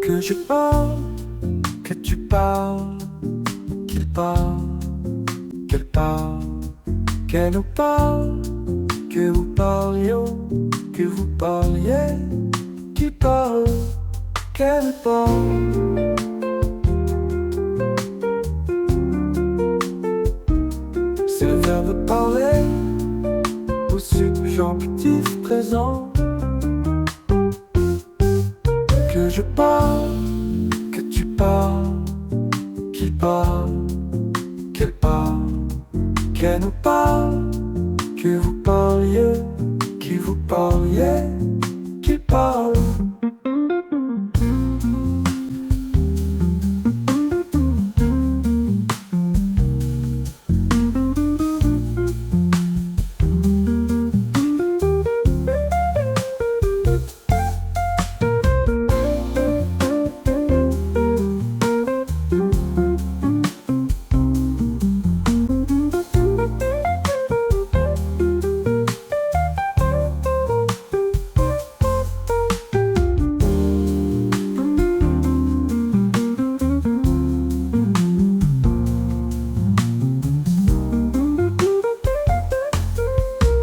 Que je parle, que tu parles, qu'il parle, qu'elle parle, qu'elle nous parle, que vous parlions, que vous parliez, qu'il parle, qu'elle parle. C'est le verbe parler au subjonctif présent. Que je parle, que tu parles, qu'il parle, qu'elle parle, qu'elle nous parle, que vous parliez, qu'il vous parliez, qu'il parle.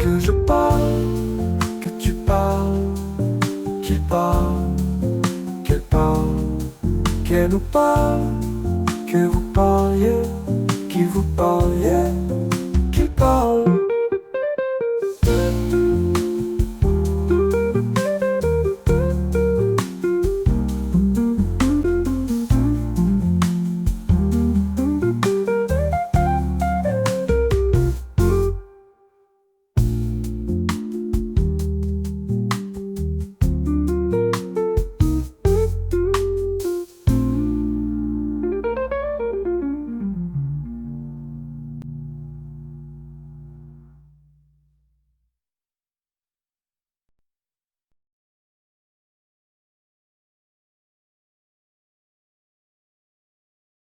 Que je parle, que tu parles, qu'il parle, qu'elle parle, qu'elle nous parle, que vous parliez, qu'il vous parliez, qu'il parle.